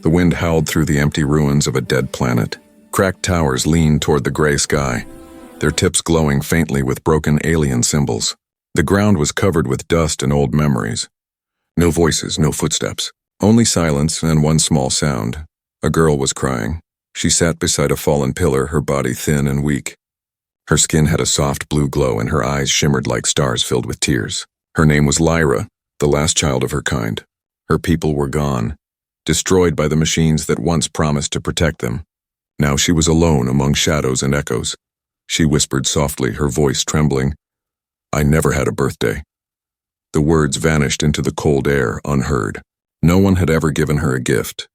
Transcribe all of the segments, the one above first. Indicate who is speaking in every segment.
Speaker 1: The wind howled through the empty ruins of a dead planet. Cracked towers leaned toward the gray sky, their tips glowing faintly with broken alien symbols. The ground was covered with dust and old memories. No voices, no footsteps. Only silence and one small sound. A girl was crying. She sat beside a fallen pillar, her body thin and weak. Her skin had a soft blue glow and her eyes shimmered like stars filled with tears. Her name was Lyra, the last child of her kind. Her people were gone, destroyed by the machines that once promised to protect them. Now she was alone among shadows and echoes. She whispered softly, her voice trembling, "I never had a birthday." The words vanished into the cold air, unheard. No one had ever given her a gift.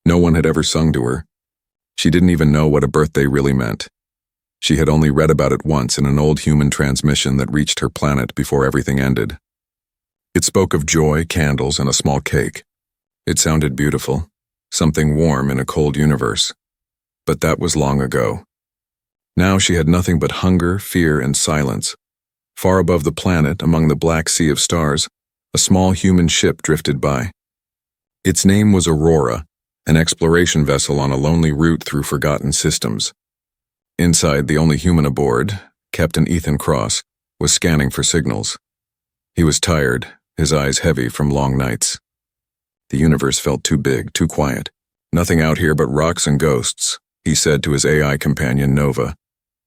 Speaker 1: No one had ever sung to her. She didn't even know what a birthday really meant. She had only read about it once in an old human transmission that reached her planet before everything ended. It spoke of joy, candles, and a small cake. It sounded beautiful, something warm in a cold universe. But that was long ago. Now she had nothing but hunger, fear, and silence. Far above the planet, among the black sea of stars, a small human ship drifted by. Its name was Aurora, an exploration vessel on a lonely route through forgotten systems. Inside, the only human aboard, Captain Ethan Cross, was scanning for signals. He was tired, his eyes heavy from long nights. The universe felt too big, too quiet. "Nothing out here but rocks and ghosts," he said to his AI companion Nova.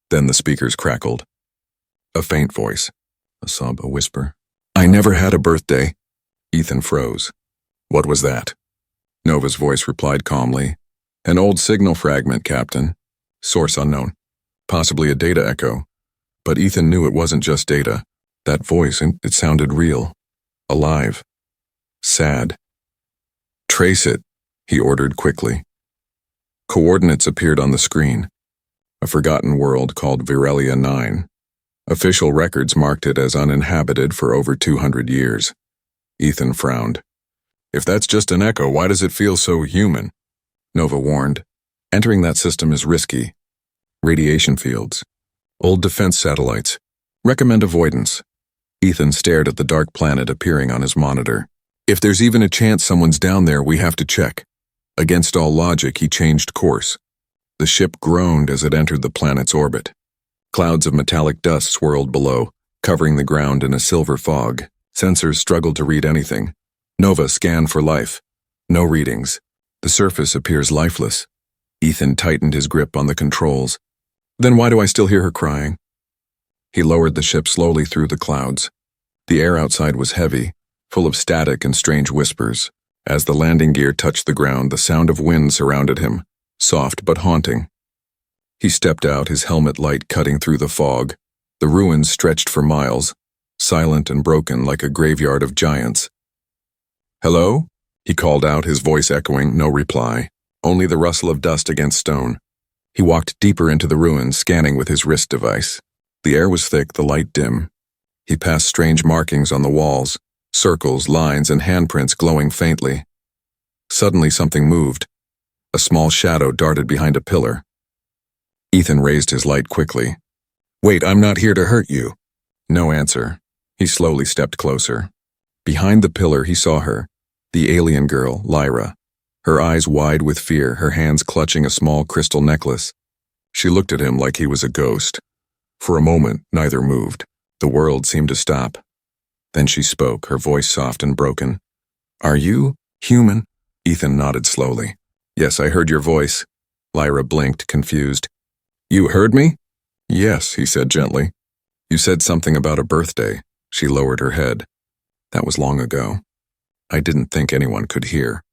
Speaker 1: Then the speakers crackled. A faint voice, a sob, a whisper. "I never had a birthday." Ethan froze. "What was that?" Nova's voice replied calmly. "An old signal fragment, Captain. Source unknown. Possibly a data echo." But Ethan knew it wasn't just data. That voice, it sounded real. Alive. Sad. "Trace it," he ordered quickly. Coordinates appeared on the screen. A forgotten world called Virelia 9. Official records marked it as uninhabited for over 200 years. Ethan frowned. "If that's just an echo, why does it feel so human?" Nova warned. "Entering that system is risky. Radiation fields. Old defense satellites. Recommend avoidance." Ethan stared at the dark planet appearing on his monitor. "If there's even a chance someone's down there, we have to check." Against all logic, he changed course. The ship groaned as it entered the planet's orbit. Clouds of metallic dust swirled below, covering the ground in a silver fog. Sensors struggled to read anything. Nova scanned for life. No readings. The surface appears lifeless. Ethan tightened his grip on the controls. "Then why do I still hear her crying?" He lowered the ship slowly through the clouds. The air outside was heavy, full of static and strange whispers. As the landing gear touched the ground, the sound of wind surrounded him, soft but haunting. He stepped out, his helmet light cutting through the fog. The ruins stretched for miles, silent and broken like a graveyard of giants. "Hello?" he called out, his voice echoing, no reply, only the rustle of dust against stone. He walked deeper into the ruins, scanning with his wrist device. The air was thick, the light dim. He passed strange markings on the walls, circles, lines, and handprints glowing faintly. Suddenly something moved. A small shadow darted behind a pillar. Ethan raised his light quickly. "Wait, I'm not here to hurt you." No answer. He slowly stepped closer. Behind the pillar he saw her, the alien girl, Lyra. Her eyes wide with fear, her hands clutching a small crystal necklace. She looked at him like he was a ghost. For a moment, neither moved. The world seemed to stop. Then she spoke, her voice soft and broken. "Are you human?" Ethan nodded slowly. "Yes, I heard your voice." Lyra blinked, confused. "You heard me?" "Yes," he said gently. "You said something about a birthday." She lowered her head. "That was long ago. I didn't think anyone could hear.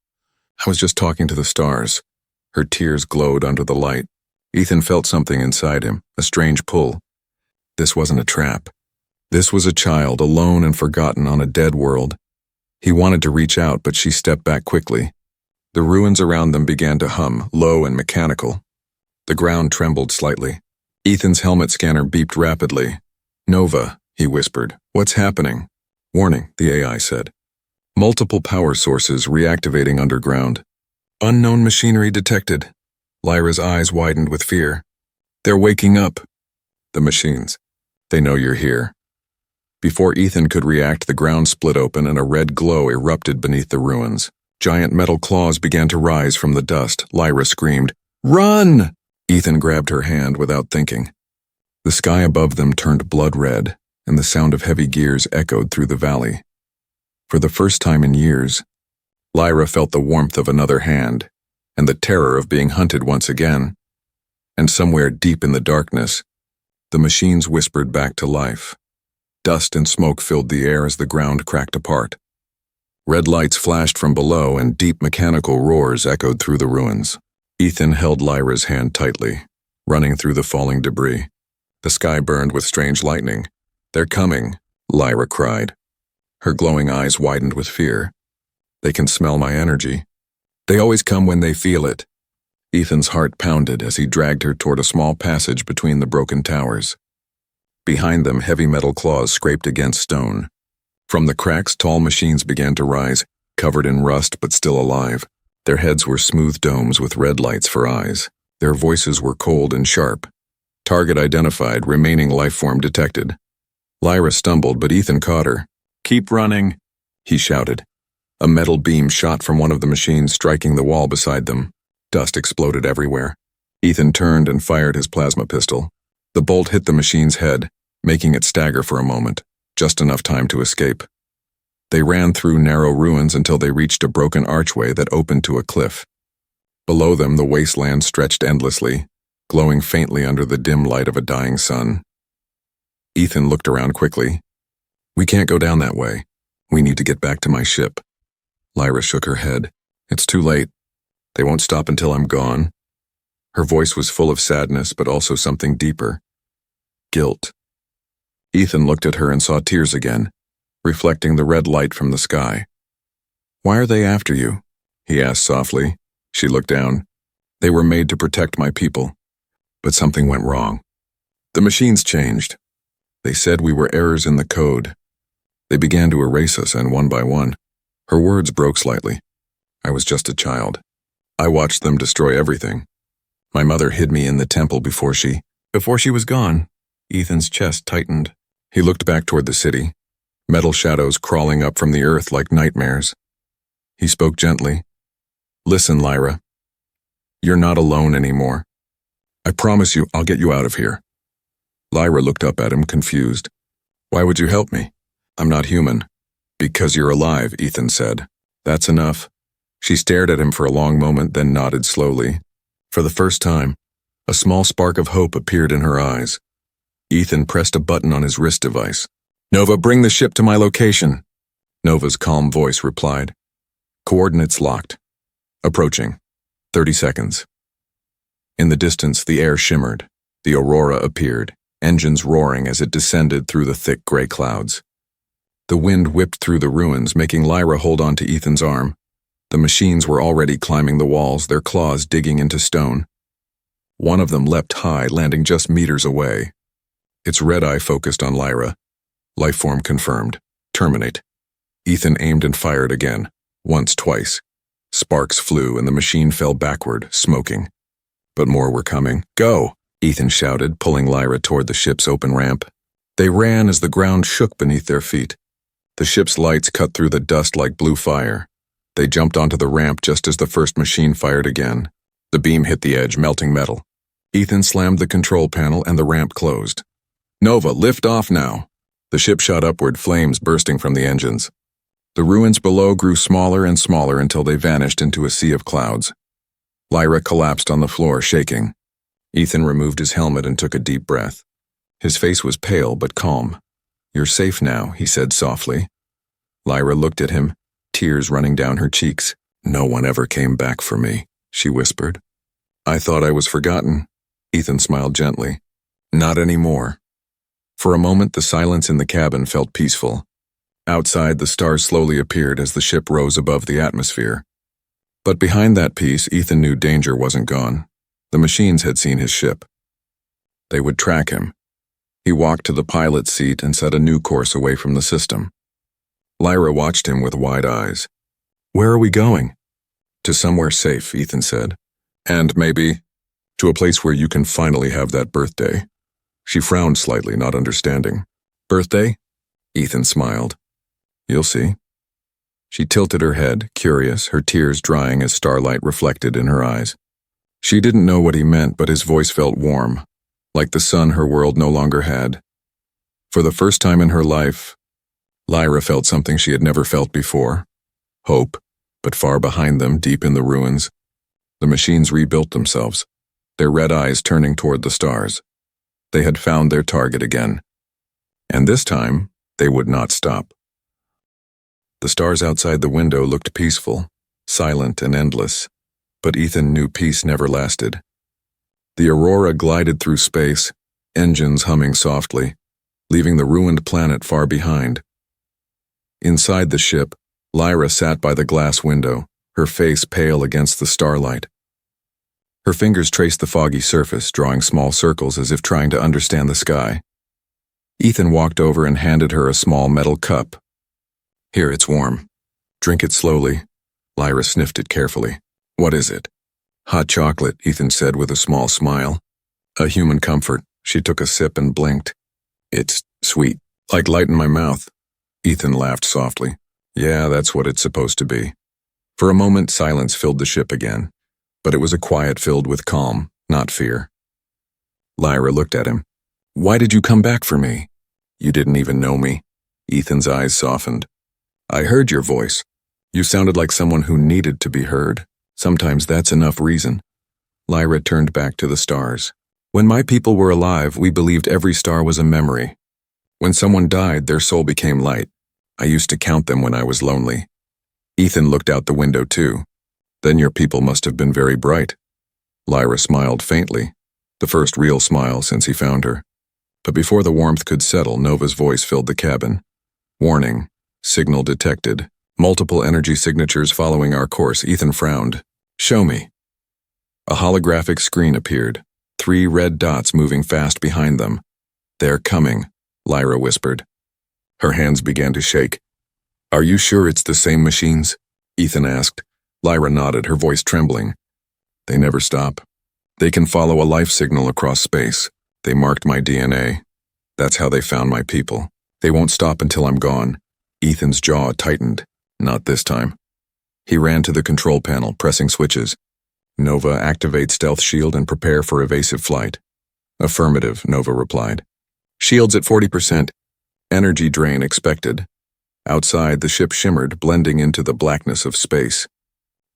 Speaker 1: I was just talking to the stars." Her tears glowed under the light. Ethan felt something inside him, a strange pull. This wasn't a trap. This was a child, alone and forgotten on a dead world. He wanted to reach out, but she stepped back quickly. The ruins around them began to hum, low and mechanical. The ground trembled slightly. Ethan's helmet scanner beeped rapidly. "Nova," he whispered. "What's happening?" "Warning," the AI said. "Multiple power sources reactivating underground. Unknown machinery detected." Lyra's eyes widened with fear. "They're waking up." "The machines. They know you're here." Before Ethan could react, the ground split open and a red glow erupted beneath the ruins. Giant metal claws began to rise from the dust. Lyra screamed, "Run!" Ethan grabbed her hand without thinking. The sky above them turned blood red, and the sound of heavy gears echoed through the valley. For the first time in years, Lyra felt the warmth of another hand, and the terror of being hunted once again. And somewhere deep in the darkness, the machines whispered back to life. Dust and smoke filled the air as the ground cracked apart. Red lights flashed from below, and deep mechanical roars echoed through the ruins. Ethan held Lyra's hand tightly, running through the falling debris. The sky burned with strange lightning. "They're coming," Lyra cried. Her glowing eyes widened with fear. "They can smell my energy. They always come when they feel it." Ethan's heart pounded as he dragged her toward a small passage between the broken towers. Behind them, heavy metal claws scraped against stone. From the cracks, tall machines began to rise, covered in rust but still alive. Their heads were smooth domes with red lights for eyes. Their voices were cold and sharp. Target identified, remaining life form detected. Lyra stumbled, but Ethan caught her. "Keep running," he shouted. A metal beam shot from one of the machines, striking the wall beside them. Dust exploded everywhere. Ethan turned and fired his plasma pistol. The bolt hit the machine's head, making it stagger for a moment, just enough time to escape. They ran through narrow ruins until they reached a broken archway that opened to a cliff. Below them, the wasteland stretched endlessly, glowing faintly under the dim light of a dying sun. Ethan looked around quickly. "We can't go down that way. We need to get back to my ship." Lyra shook her head. "It's too late. They won't stop until I'm gone." Her voice was full of sadness, but also something deeper. Guilt. Ethan looked at her and saw tears again, reflecting the red light from the sky. "Why are they after you?" he asked softly. She looked down. "They were made to protect my people. But something went wrong. The machines changed. They said we were errors in the code. They began to erase us, and one by one." Her words broke slightly. "I was just a child. I watched them destroy everything. My mother hid me in the temple before she was gone." Ethan's chest tightened. He looked back toward the city, metal shadows crawling up from the earth like nightmares. He spoke gently. "Listen, Lyra. You're not alone anymore. I promise you I'll get you out of here." Lyra looked up at him, confused. "Why would you help me? I'm not human." "Because you're alive," Ethan said. "That's enough." She stared at him for a long moment, then nodded slowly. For the first time, a small spark of hope appeared in her eyes. Ethan pressed a button on his wrist device. "Nova, bring the ship to my location." Nova's calm voice replied. "Coordinates locked. Approaching. 30 seconds." In the distance, the air shimmered. The aurora appeared, engines roaring as it descended through the thick gray clouds. The wind whipped through the ruins, making Lyra hold on to Ethan's arm. The machines were already climbing the walls, their claws digging into stone. One of them leapt high, landing just meters away. Its red eye focused on Lyra. Lifeform confirmed. Terminate. Ethan aimed and fired again. Once, twice. Sparks flew and the machine fell backward, smoking. But more were coming. "Go!" Ethan shouted, pulling Lyra toward the ship's open ramp. They ran as the ground shook beneath their feet. The ship's lights cut through the dust like blue fire. They jumped onto the ramp just as the first machine fired again. The beam hit the edge, melting metal. Ethan slammed the control panel and the ramp closed. "Nova, lift off now." The ship shot upward, flames bursting from the engines. The ruins below grew smaller and smaller until they vanished into a sea of clouds. Lyra collapsed on the floor, shaking. Ethan removed his helmet and took a deep breath. His face was pale but calm. "You're safe now," he said softly. Lyra looked at him, tears running down her cheeks. "No one ever came back for me," she whispered. "I thought I was forgotten." Ethan smiled gently. "Not anymore." For a moment, the silence in the cabin felt peaceful. Outside, the stars slowly appeared as the ship rose above the atmosphere. But behind that peace, Ethan knew danger wasn't gone. The machines had seen his ship. They would track him. He walked to the pilot's seat and set a new course away from the system. Lyra watched him with wide eyes. "Where are we going?" "To somewhere safe," Ethan said. "And maybe to a place where you can finally have that birthday." She frowned slightly, not understanding. "Birthday?" Ethan smiled. "You'll see." She tilted her head, curious, her tears drying as starlight reflected in her eyes. She didn't know what he meant, but his voice felt warm, like the sun her world no longer had. For the first time in her life, Lyra felt something she had never felt before. Hope, but far behind them, deep in the ruins, the machines rebuilt themselves, their red eyes turning toward the stars. They had found their target again. And this time, they would not stop. The stars outside the window looked peaceful, silent and endless, but Ethan knew peace never lasted. The Aurora glided through space, engines humming softly, leaving the ruined planet far behind. Inside the ship, Lyra sat by the glass window, her face pale against the starlight. Her fingers traced the foggy surface, drawing small circles as if trying to understand the sky. Ethan walked over and handed her a small metal cup. "Here, it's warm. Drink it slowly." Lyra sniffed it carefully. "What is it?" "Hot chocolate," Ethan said with a small smile. "A human comfort." She took a sip and blinked. "It's sweet, like light in my mouth." Ethan laughed softly. "Yeah, that's what it's supposed to be." For a moment, silence filled the ship again, but it was a quiet filled with calm, not fear. Lyra looked at him. "Why did you come back for me?" "You didn't even know me." Ethan's eyes softened. "I heard your voice. You sounded like someone who needed to be heard. Sometimes that's enough reason." Lyra turned back to the stars. "When my people were alive, we believed every star was a memory. When someone died, their soul became light. I used to count them when I was lonely." Ethan looked out the window too. "Then your people must have been very bright." Lyra smiled faintly, the first real smile since he found her. But before the warmth could settle, Nova's voice filled the cabin. "Warning. Signal detected. Multiple energy signatures following our course." Ethan frowned. "Show me." A holographic screen appeared, 3 red dots moving fast behind them. "They're coming," Lyra whispered. Her hands began to shake. "Are you sure it's the same machines?" Ethan asked. Lyra nodded, her voice trembling. "They never stop. They can follow a life signal across space. They marked my DNA. That's how they found my people. They won't stop until I'm gone." Ethan's jaw tightened. Not this time. He ran to the control panel, pressing switches. "Nova, activate stealth shield and prepare for evasive flight." "Affirmative," Nova replied. "Shields at 40%. Energy drain expected." Outside, the ship shimmered, blending into the blackness of space.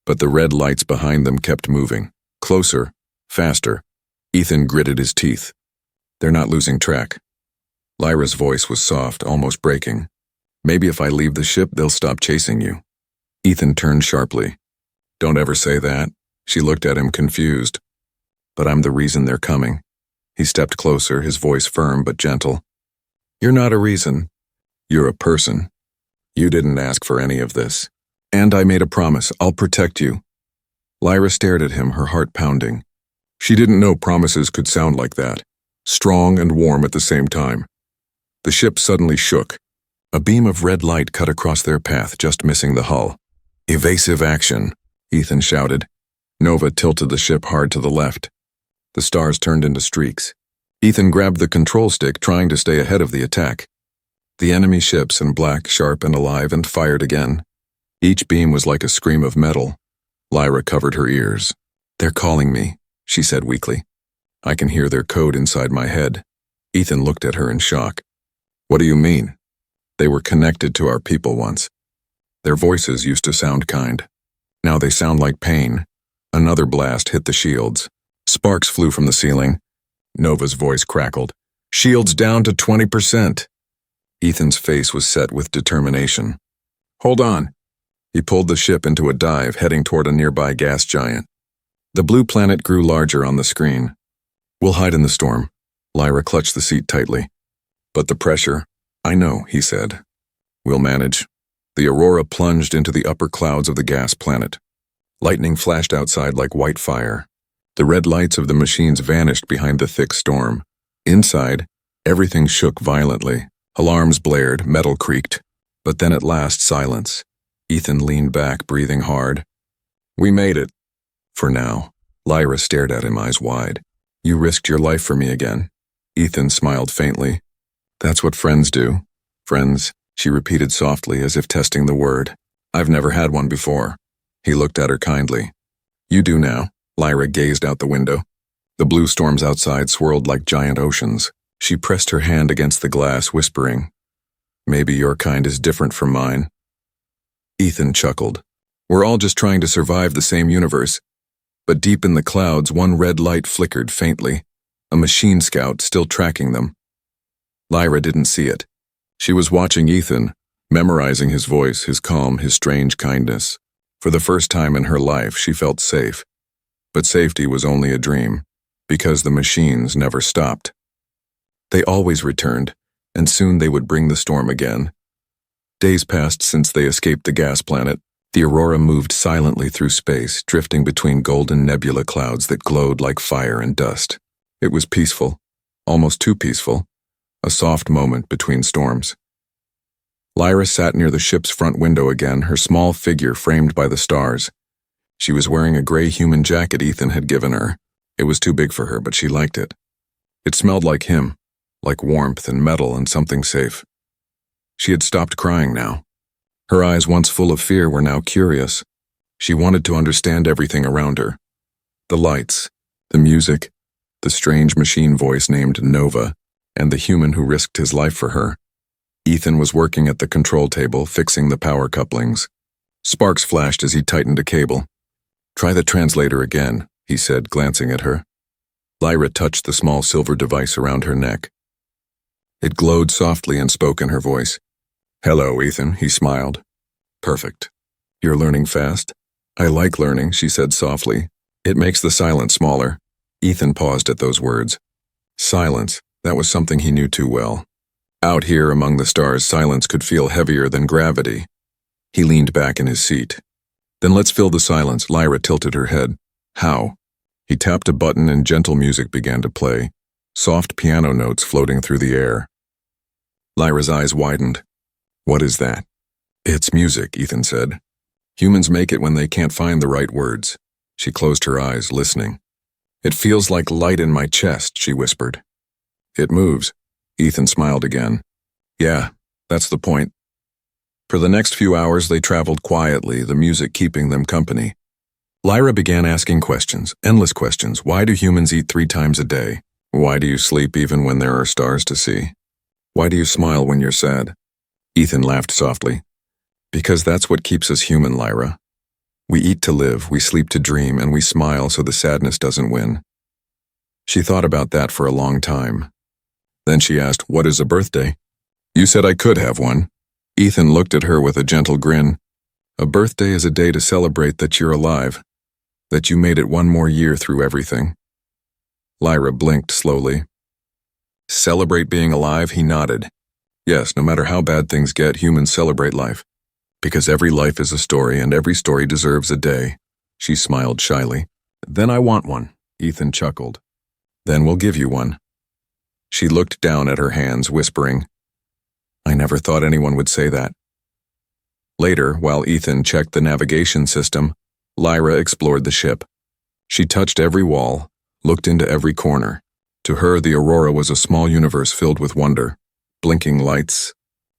Speaker 1: But the red lights behind them kept moving. Closer, faster. Ethan gritted his teeth. "They're not losing track." Lyra's voice was soft, almost breaking. "Maybe if I leave the ship, they'll stop chasing you." Ethan turned sharply. "Don't ever say that." She looked at him, confused. "But I'm the reason they're coming." He stepped closer, his voice firm but gentle. "You're not a reason. You're a person. You didn't ask for any of this. And I made a promise. I'll protect you." Lyra stared at him, her heart pounding. She didn't know promises could sound like that, strong and warm at the same time. The ship suddenly shook. A beam of red light cut across their path, just missing the hull. "Evasive action," Ethan shouted. Nova tilted the ship hard to the left. The stars turned into streaks. Ethan grabbed the control stick, trying to stay ahead of the attack. The enemy ships in black, sharp and alive, and fired again. Each beam was like a scream of metal. Lyra covered her ears. "They're calling me," she said weakly. "I can hear their code inside my head." Ethan looked at her in shock. "What do you mean?" "They were connected to our people once. Their voices used to sound kind. Now they sound like pain." Another blast hit the shields. Sparks flew from the ceiling. Nova's voice crackled. "Shields down to 20%. Ethan's face was set with determination. "Hold on." He pulled the ship into a dive, heading toward a nearby gas giant. The blue planet grew larger on the screen. "We'll hide in the storm." Lyra clutched the seat tightly. "But the pressure—" "I know," he said. "We'll manage." The Aurora plunged into the upper clouds of the gas planet. Lightning flashed outside like white fire. The red lights of the machines vanished behind the thick storm. Inside, everything shook violently. Alarms blared, metal creaked. But then at last, silence. Ethan leaned back, breathing hard. "We made it." "For now." Lyra stared at him, eyes wide. "You risked your life for me again." Ethan smiled faintly. "That's what friends do." "Friends," she repeated softly, as if testing the word. I've never had one before. He looked at her kindly. You do now. Lyra gazed out the window. The blue storms outside swirled like giant oceans. She pressed her hand against the glass, whispering, Maybe your kind is different from mine. Ethan chuckled. We're all just trying to survive the same universe. But deep in the clouds, one red light flickered faintly, a machine scout still tracking them. Lyra didn't see it. She was watching Ethan, memorizing his voice, his calm, his strange kindness. For the first time in her life, she felt safe. But safety was only a dream, because the machines never stopped. They always returned, and soon they would bring the storm again. Days passed since they escaped the gas planet. The Aurora moved silently through space, drifting between golden nebula clouds that glowed like fire and dust. It was peaceful, almost too peaceful, a soft moment between storms. Lyra sat near the ship's front window again, her small figure framed by the stars. She was wearing a gray human jacket Ethan had given her. It was too big for her, but she liked it. It smelled like him, like warmth and metal and something safe. She had stopped crying now. Her eyes, once full of fear, were now curious. She wanted to understand everything around her. The lights, the music, the strange machine voice named Nova, and the human who risked his life for her. Ethan was working at the control table, fixing the power couplings. Sparks flashed as he tightened a cable. Try the translator again, he said, glancing at her. Lyra touched the small silver device around her neck. It glowed softly and spoke in her voice. Hello, Ethan, he smiled. Perfect. You're learning fast? I like learning, she said softly. It makes the silence smaller. Ethan paused at those words. Silence, that was something he knew too well. Out here among the stars, silence could feel heavier than gravity. He leaned back in his seat. Then let's fill the silence. Lyra tilted her head. How? He tapped a button and gentle music began to play, soft piano notes floating through the air. Lyra's eyes widened. What is that? It's music, Ethan said. Humans make it when they can't find the right words. She closed her eyes, listening. It feels like light in my chest, she whispered. It moves. Ethan smiled again. Yeah, that's the point. For the next few hours they traveled quietly, the music keeping them company. Lyra began asking questions, endless questions. Why do humans eat 3 times a day? Why do you sleep even when there are stars to see? Why do you smile when you're sad? Ethan laughed softly. Because that's what keeps us human, Lyra. We eat to live, we sleep to dream, and we smile so the sadness doesn't win. She thought about that for a long time. Then she asked, what is a birthday? You said I could have one. Ethan looked at her with a gentle grin. A birthday is a day to celebrate that you're alive, that you made it one more year through everything. Lyra blinked slowly. Celebrate being alive, he nodded. Yes, no matter how bad things get, humans celebrate life. Because every life is a story, and every story deserves a day. She smiled shyly. Then I want one, Ethan chuckled. Then we'll give you one. She looked down at her hands, whispering, I never thought anyone would say that. Later, while Ethan checked the navigation system, Lyra explored the ship. She touched every wall, looked into every corner. To her, the Aurora was a small universe filled with wonder, blinking lights,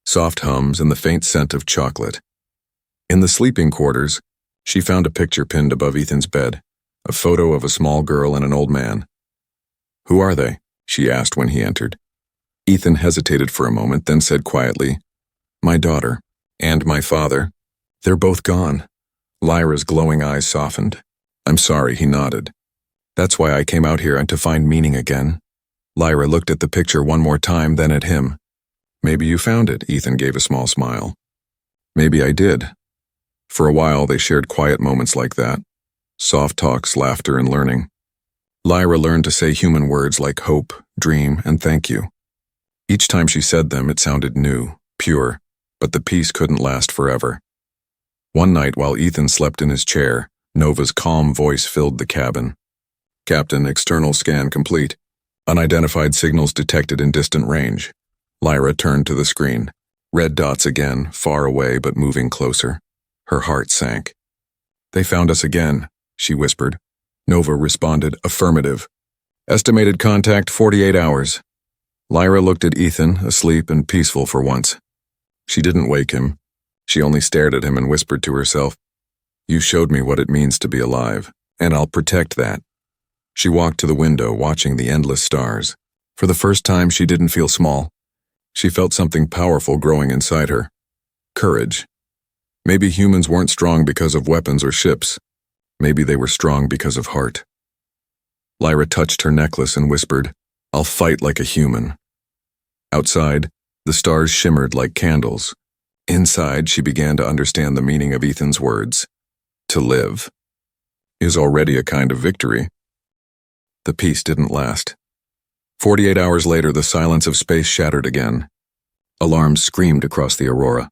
Speaker 1: soft hums, and the faint scent of chocolate. In the sleeping quarters, she found a picture pinned above Ethan's bed, a photo of a small girl and an old man. Who are they? She asked when he entered. Ethan hesitated for a moment, then said quietly, My daughter, and my father. They're both gone. Lyra's glowing eyes softened. I'm sorry, he nodded. That's why I came out here, and to find meaning again. Lyra looked at the picture one more time, then at him. Maybe you found it, Ethan gave a small smile. Maybe I did. For a while they shared quiet moments like that. Soft talks, laughter, and learning. Lyra learned to say human words like hope, dream, and thank you. Each time she said them, it sounded new, pure, but the peace couldn't last forever. One night while Ethan slept in his chair, Nova's calm voice filled the cabin. Captain, external scan complete. Unidentified signals detected in distant range. Lyra turned to the screen. Red dots again, far away but moving closer. Her heart sank. They found us again, she whispered. Nova responded, affirmative. Estimated contact 48 hours. Lyra looked at Ethan, asleep and peaceful for once. She didn't wake him. She only stared at him and whispered to herself, "You showed me what it means to be alive, and I'll protect that." She walked to the window, watching the endless stars. For the first time, she didn't feel small. She felt something powerful growing inside her. Courage. Maybe humans weren't strong because of weapons or ships. Maybe they were strong because of heart. Lyra touched her necklace and whispered, "I'll fight like a human." Outside, the stars shimmered like candles. Inside, she began to understand the meaning of Ethan's words. To live is already a kind of victory. The peace didn't last. 48 hours later, the silence of space shattered again. Alarms screamed across the aurora.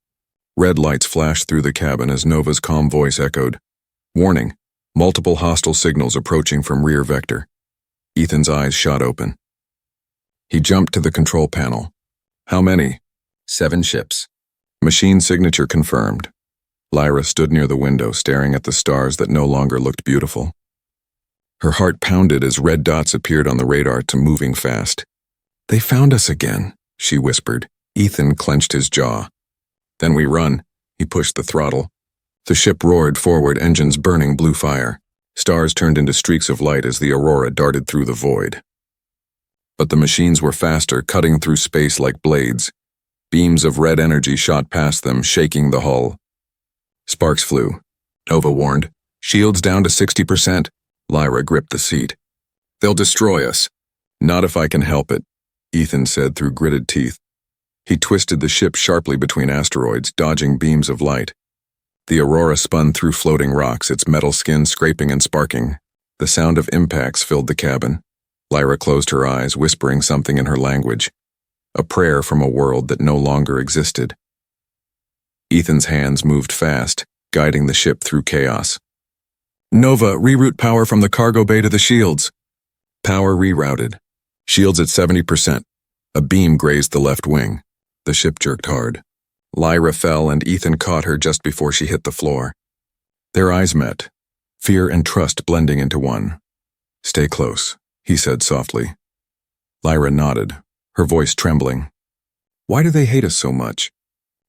Speaker 1: Red lights flashed through the cabin as Nova's calm voice echoed. Warning, multiple hostile signals approaching from rear vector. Ethan's eyes shot open. He jumped to the control panel. How many? 7 ships. Machine signature confirmed. Lyra stood near the window, staring at the stars that no longer looked beautiful. Her heart pounded as red dots appeared on the radar to moving fast. "They found us again," she whispered. Ethan clenched his jaw. "Then we run." He pushed the throttle. The ship roared forward, engines burning blue fire. Stars turned into streaks of light as the aurora darted through the void. But the machines were faster, cutting through space like blades. Beams of red energy shot past them, shaking the hull. Sparks flew. Nova warned. "Shields down to 60%. Lyra gripped the seat. "They'll destroy us." "Not if I can help it," Ethan said through gritted teeth. He twisted the ship sharply between asteroids, dodging beams of light. The aurora spun through floating rocks, its metal skin scraping and sparking. The sound of impacts filled the cabin. Lyra closed her eyes, whispering something in her language. A prayer from a world that no longer existed. Ethan's hands moved fast, guiding the ship through chaos. "Nova, reroute power from the cargo bay to the shields." Power rerouted. Shields at 70%. A beam grazed the left wing. The ship jerked hard. Lyra fell and Ethan caught her just before she hit the floor. Their eyes met, fear and trust blending into one. "Stay close," he said softly. Lyra nodded, her voice trembling. "Why do they hate us so much?"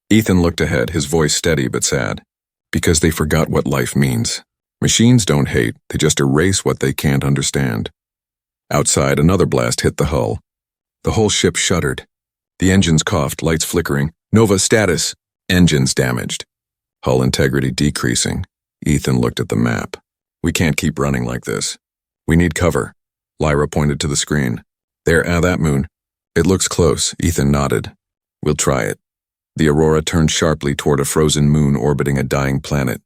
Speaker 1: Ethan looked ahead, his voice steady but sad. "Because they forgot what life means. Machines don't hate, they just erase what they can't understand." Outside, another blast hit the hull. The whole ship shuddered. The engines coughed, lights flickering. "Nova status." "Engines damaged." "Hull integrity decreasing." Ethan looked at the map. "We can't keep running like this. We need cover." Lyra pointed to the screen. "There, that moon." "It looks close," Ethan nodded. "We'll try it." The aurora turned sharply toward a frozen moon orbiting a dying planet.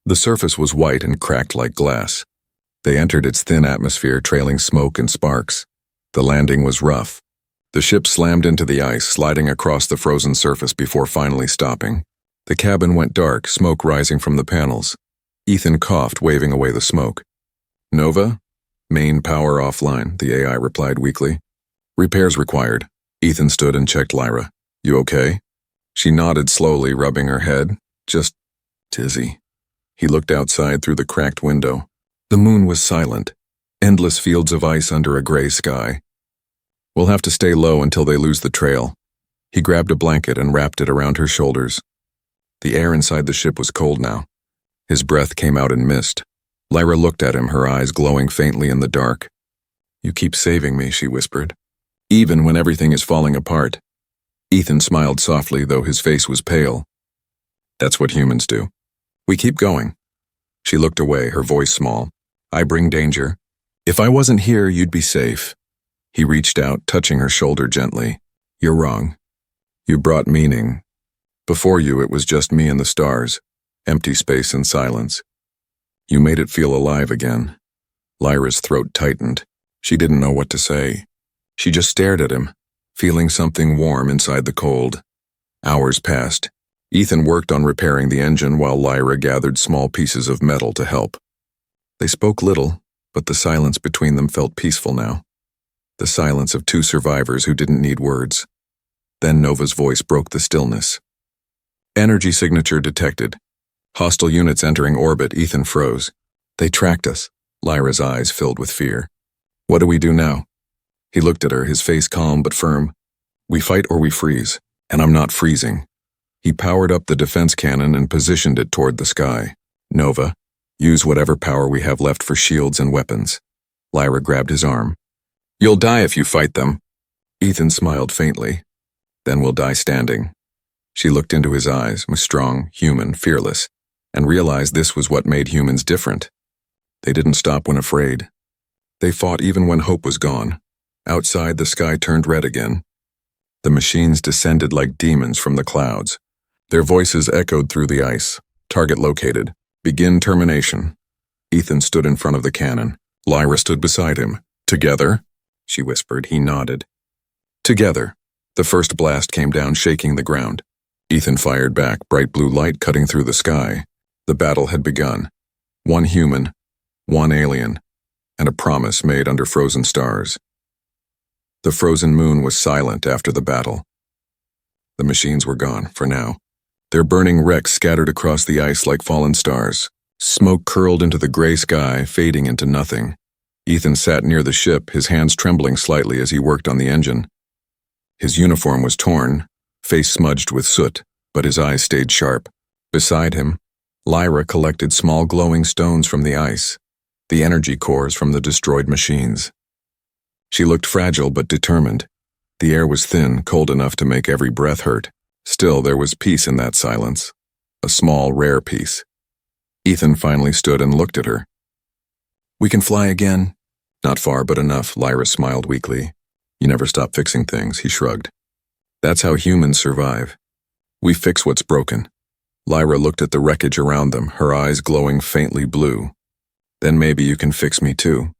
Speaker 1: The surface was white and cracked like glass. They entered its thin atmosphere, trailing smoke and sparks. The landing was rough. The ship slammed into the ice, sliding across the frozen surface before finally stopping. The cabin went dark, smoke rising from the panels. Ethan coughed, waving away the smoke. "Nova?" "Main power offline," the AI replied weakly. "Repairs required." Ethan stood and checked Lyra. "You okay?" She nodded slowly, rubbing her head. "Just dizzy." He looked outside through the cracked window. The moon was silent, endless fields of ice under a gray sky. "We'll have to stay low until they lose the trail." He grabbed a blanket and wrapped it around her shoulders. The air inside the ship was cold now. His breath came out in mist. Lyra looked at him, her eyes glowing faintly in the dark. "You keep saving me," she whispered. "Even when everything is falling apart." Ethan smiled softly, though his face was pale. "That's what humans do. We keep going." She looked away, her voice small. "I bring danger. If I wasn't here, you'd be safe." He reached out, touching her shoulder gently. "You're wrong. You brought meaning. Before you, it was just me and the stars, empty space and silence. You made it feel alive again." Lyra's throat tightened. She didn't know what to say. She just stared at him, feeling something warm inside the cold. Hours passed. Ethan worked on repairing the engine while Lyra gathered small pieces of metal to help. They spoke little, but the silence between them felt peaceful now. The silence of 2 survivors who didn't need words. Then Nova's voice broke the stillness. "Energy signature detected. Hostile units entering orbit." Ethan froze. "They tracked us." Lyra's eyes filled with fear. "What do we do now?" He looked at her, his face calm but firm. "We fight or we freeze, and I'm not freezing." He powered up the defense cannon and positioned it toward the sky. Nova, use whatever power we have left for shields and weapons. Lyra grabbed his arm. You'll die if you fight them. Ethan smiled faintly. Then we'll die standing. She looked into his eyes, was strong, human, fearless, and realized this was what made humans different. They didn't stop when afraid. They fought even when hope was gone. Outside, the sky turned red again. The machines descended like demons from the clouds. Their voices echoed through the ice. Target located. Begin termination. Ethan stood in front of the cannon. Lyra stood beside him. Together? She whispered. He nodded. Together. The first blast came down, shaking the ground. Ethan fired back, bright blue light cutting through the sky. The battle had begun. One human, one alien, and a promise made under frozen stars. The frozen moon was silent after the battle. The machines were gone, for now. Their burning wrecks scattered across the ice like fallen stars. Smoke curled into the gray sky, fading into nothing. Ethan sat near the ship, his hands trembling slightly as he worked on the engine. His uniform was torn, face smudged with soot, but his eyes stayed sharp. Beside him, Lyra collected small glowing stones from the ice, the energy cores from the destroyed machines. She looked fragile but determined. The air was thin, cold enough to make every breath hurt. Still, there was peace in that silence. A small, rare peace. Ethan finally stood and looked at her. We can fly again. Not far, but enough, Lyra smiled weakly. You never stop fixing things, he shrugged. That's how humans survive. We fix what's broken. Lyra looked at the wreckage around them, her eyes glowing faintly blue. Then maybe you can fix me too.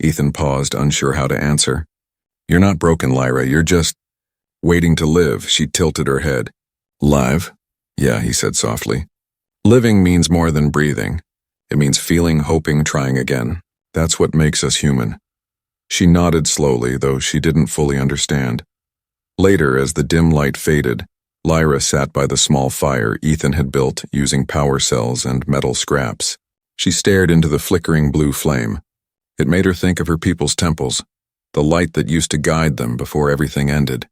Speaker 1: Ethan paused, unsure how to answer. You're not broken, Lyra, you're just waiting to live. She tilted her head. Live? Yeah, he said softly. Living means more than breathing. It means feeling, hoping, trying again. That's what makes us human. She nodded slowly, though she didn't fully understand. Later, as the dim light faded, Lyra sat by the small fire Ethan had built using power cells and metal scraps. She stared into the flickering blue flame. It made her think of her people's temples, the light that used to guide them before everything ended.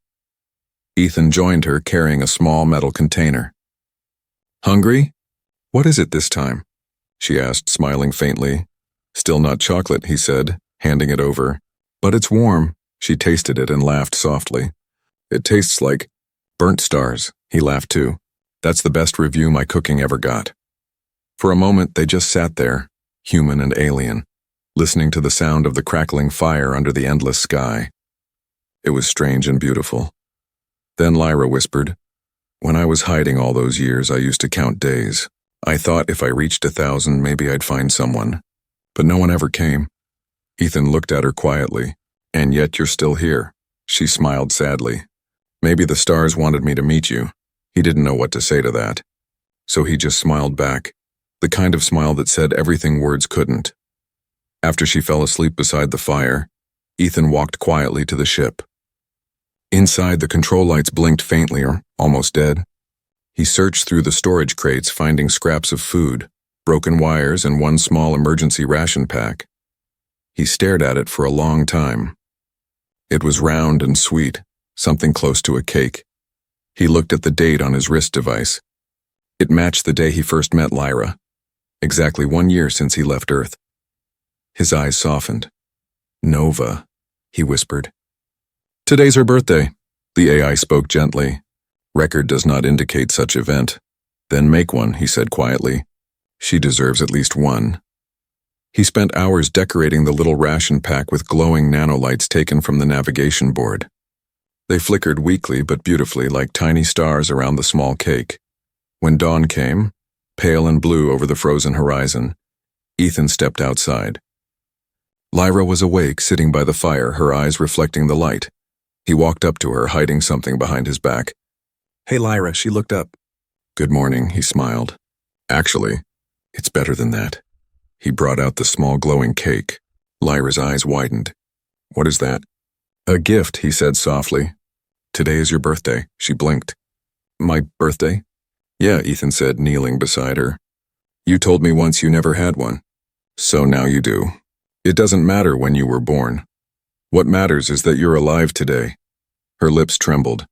Speaker 1: Ethan joined her, carrying a small metal container. Hungry? What is it this time? She asked, smiling faintly. Still not chocolate, he said, handing it over. But it's warm. She tasted it and laughed softly. It tastes like burnt stars. He laughed too. That's the best review my cooking ever got. For a moment, they just sat there, human and alien, listening to the sound of the crackling fire under the endless sky. It was strange and beautiful. Then Lyra whispered, When I was hiding all those years, I used to count days. I thought if I reached 1,000, maybe I'd find someone. But no one ever came. Ethan looked at her quietly. And yet you're still here. She smiled sadly. Maybe the stars wanted me to meet you. He didn't know what to say to that. So he just smiled back, the kind of smile that said everything words couldn't. After she fell asleep beside the fire, Ethan walked quietly to the ship. Inside, the control lights blinked faintly, or almost dead. He searched through the storage crates, finding scraps of food, broken wires, and one small emergency ration pack. He stared at it for a long time. It was round and sweet, something close to a cake. He looked at the date on his wrist device. It matched the day he first met Lyra, exactly 1 year since he left Earth. His eyes softened. Nova, he whispered. Today's her birthday, the AI spoke gently. Record does not indicate such event. Then make one, he said quietly. She deserves at least one. He spent hours decorating the little ration pack with glowing nanolights taken from the navigation board. They flickered weakly but beautifully like tiny stars around the small cake. When dawn came, pale and blue over the frozen horizon, Ethan stepped outside. Lyra was awake, sitting by the fire, her eyes reflecting the light. He walked up to her, hiding something behind his back. Hey, Lyra, she looked up. Good morning, he smiled. Actually, it's better than that. He brought out the small glowing cake. Lyra's eyes widened. What is that? A gift, he said softly. Today is your birthday, she blinked. My birthday? Yeah, Ethan said, kneeling beside her. You told me once you never had one. So now you do. It doesn't matter when you were born. What matters is that you're alive today. Her lips trembled.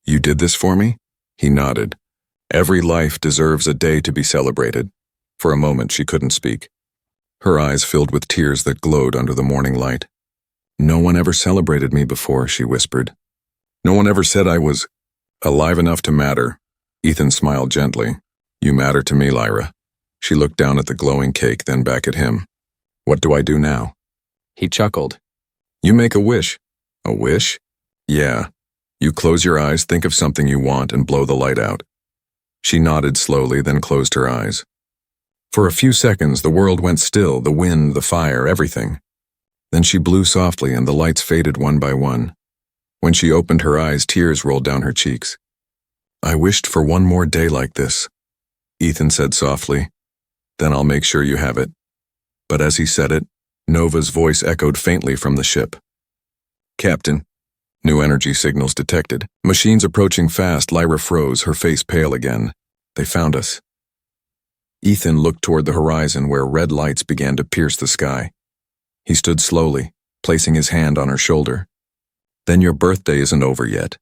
Speaker 1: You did this for me? He nodded. Every life deserves a day to be celebrated. For a moment she couldn't speak. Her eyes filled with tears that glowed under the morning light. No one ever celebrated me before, she whispered. No one ever said I was alive enough to matter. Ethan smiled gently. You matter to me, Lyra. She looked down at the glowing cake, then back at him. What do I do now?
Speaker 2: He chuckled.
Speaker 1: You make a wish. A wish? Yeah. You close your eyes, think of something you want, and blow the light out. She nodded slowly, then closed her eyes. For a few seconds, the world went still, the wind, the fire, everything. Then she blew softly, and the lights faded one by one. When she opened her eyes, tears rolled down her cheeks. I wished for one more day like this, Ethan said softly. Then I'll make sure you have it. But as he said it, Nova's voice echoed faintly from the ship. Captain. New energy signals detected. Machines approaching fast. Lyra froze, her face pale again. They found us. Ethan looked toward the horizon where red lights began to pierce the sky. He stood slowly, placing his hand on her shoulder. Then your birthday isn't over yet.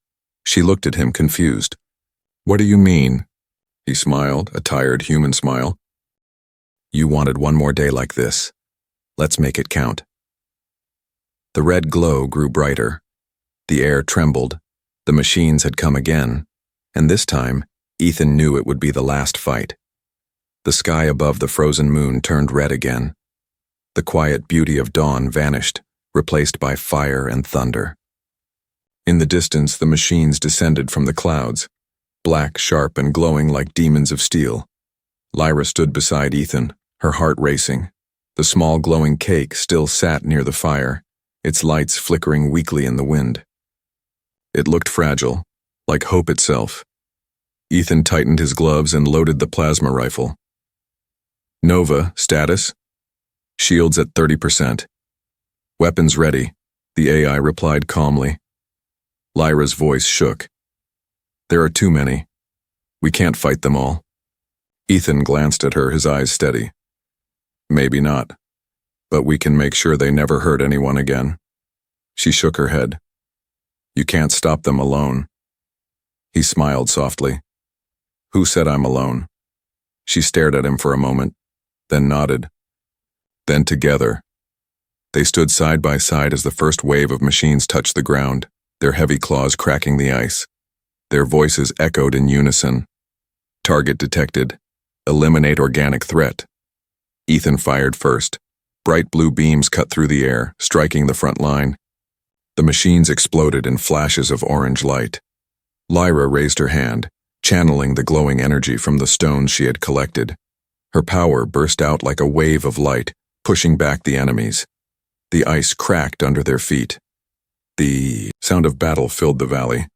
Speaker 1: She looked at him confused. What do you mean? He smiled, a tired human smile. You wanted one more day like this. Let's make it count. The red glow grew brighter. The air trembled. The machines had come again. And this time, Ethan knew it would be the last fight. The sky above the frozen moon turned red again. The quiet beauty of dawn vanished, replaced by fire and thunder. In the distance, the machines descended from the clouds, black, sharp, and glowing like demons of steel. Lyra stood beside Ethan, her heart racing. The small glowing cake still sat near the fire, its lights flickering weakly in the wind. It looked fragile, like hope itself. Ethan tightened his gloves and loaded the plasma rifle. Nova, status? Shields at 30%. Weapons ready, the AI replied calmly. Lyra's voice shook. There are too many. We can't fight them all. Ethan glanced at her, his eyes steady. Maybe not, but we can make sure they never hurt anyone again. She shook her head. You can't stop them alone. He smiled softly. Who said I'm alone? She stared at him for a moment, then nodded. Then together. They stood side by side as the first wave of machines touched the ground, their heavy claws cracking the ice. Their voices echoed in unison. Target detected. Eliminate organic threat. Ethan fired first. Bright blue beams cut through the air, striking the front line. The machines exploded in flashes of orange light. Lyra raised her hand, channeling the glowing energy from the stones she had collected. Her power burst out like a wave of light, pushing back the enemies. The ice cracked under their feet. The sound of battle filled the valley.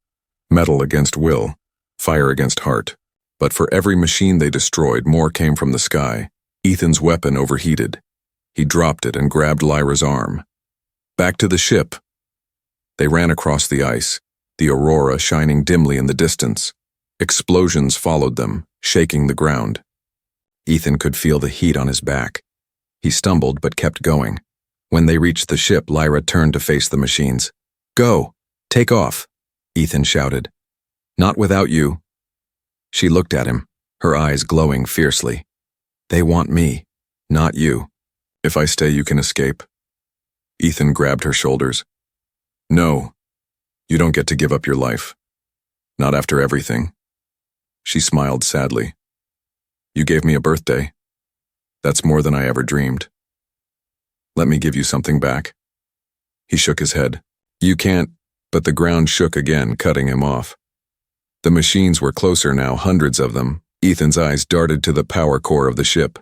Speaker 1: Metal against will, fire against heart. But for every machine they destroyed, more came from the sky. Ethan's weapon overheated. He dropped it and grabbed Lyra's arm. Back to the ship. They ran across the ice, the aurora shining dimly in the distance. Explosions followed them, shaking the ground. Ethan could feel the heat on his back. He stumbled but kept going. When they reached the ship, Lyra turned to face the machines. Go! Take off! Ethan shouted. Not without you. She looked at him, her eyes glowing fiercely. They want me, not you. If I stay, you can escape. Ethan grabbed her shoulders. No, you don't get to give up your life. Not after everything. She smiled sadly. You gave me a birthday. That's more than I ever dreamed. Let me give you something back. He shook his head. You can't, but the ground shook again, cutting him off. The machines were closer now, hundreds of them. Ethan's eyes darted to the power core of the ship.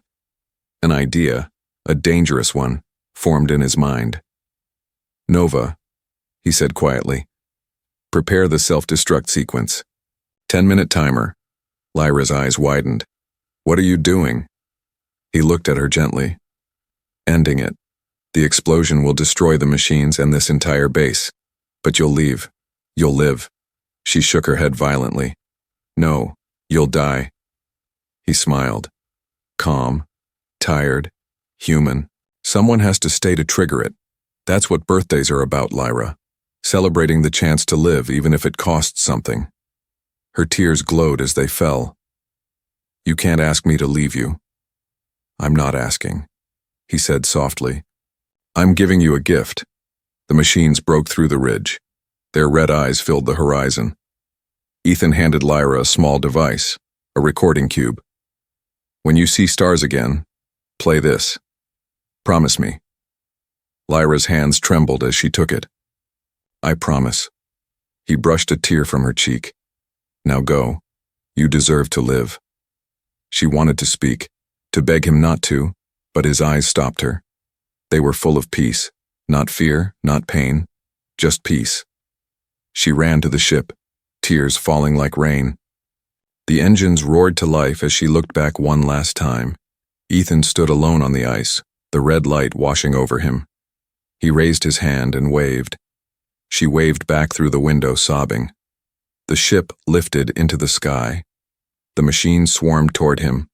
Speaker 1: An idea, a dangerous one, formed in his mind. Nova, he said quietly. Prepare the self-destruct sequence. 10-minute timer. Lyra's eyes widened. What are you doing? He looked at her gently. Ending it. The explosion will destroy the machines and this entire base. But you'll leave. You'll live. She shook her head violently. No, you'll die. He smiled. Calm, tired, human. Someone has to stay to trigger it. That's what birthdays are about, Lyra. Celebrating the chance to live even if it costs something. Her tears glowed as they fell. "You can't ask me to leave you." "I'm not asking," he said softly. "I'm giving you a gift." The machines broke through the ridge. Their red eyes filled the horizon. Ethan handed Lyra a small device, a recording cube. "When you see stars again, play this. Promise me." Lyra's hands trembled as she took it. "I promise." He brushed a tear from her cheek. "Now go. You deserve to live." She wanted to speak, to beg him not to, but his eyes stopped her. They were full of peace, not fear, not pain, just peace. She ran to the ship, tears falling like rain. The engines roared to life as she looked back one last time. Ethan stood alone on the ice, the red light washing over him. He raised his hand and waved. She waved back through the window, sobbing. The ship lifted into the sky. The machine swarmed toward him,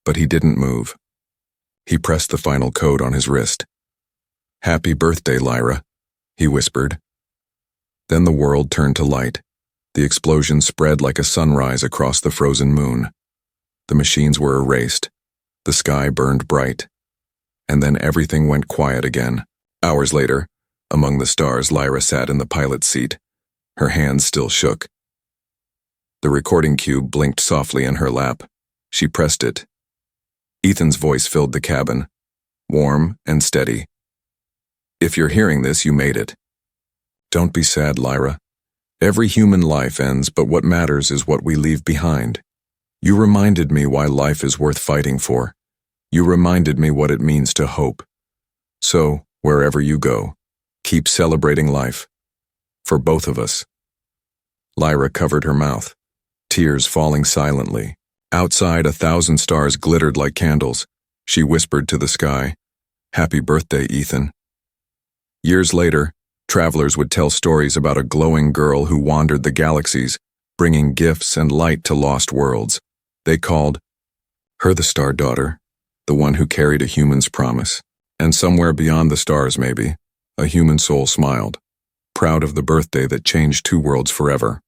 Speaker 1: but he didn't move. He pressed the final code on his wrist. "Happy birthday, Lyra," he whispered. Then the world turned to light. The explosion spread like a sunrise across the frozen moon. The machines were erased. The sky burned bright. And then everything went quiet again. Hours later, among the stars, Lyra sat in the pilot's seat. Her hands still shook. The recording cube blinked softly in her lap. She pressed it. Ethan's voice filled the cabin, warm and steady. "If you're hearing this, you made it. Don't be sad, Lyra. Every human life ends, but what matters is what we leave behind. You reminded me why life is worth fighting for. You reminded me what it means to hope. So, wherever you go, keep celebrating life. For both of us." Lyra covered her mouth, tears falling silently. Outside, 1,000 stars glittered like candles. She whispered to the sky, "Happy birthday, Ethan." Years later, travelers would tell stories about a glowing girl who wandered the galaxies, bringing gifts and light to lost worlds. They called her the Star Daughter, the one who carried a human's promise. And somewhere beyond the stars, maybe, a human soul smiled, proud of the birthday that changed two worlds forever.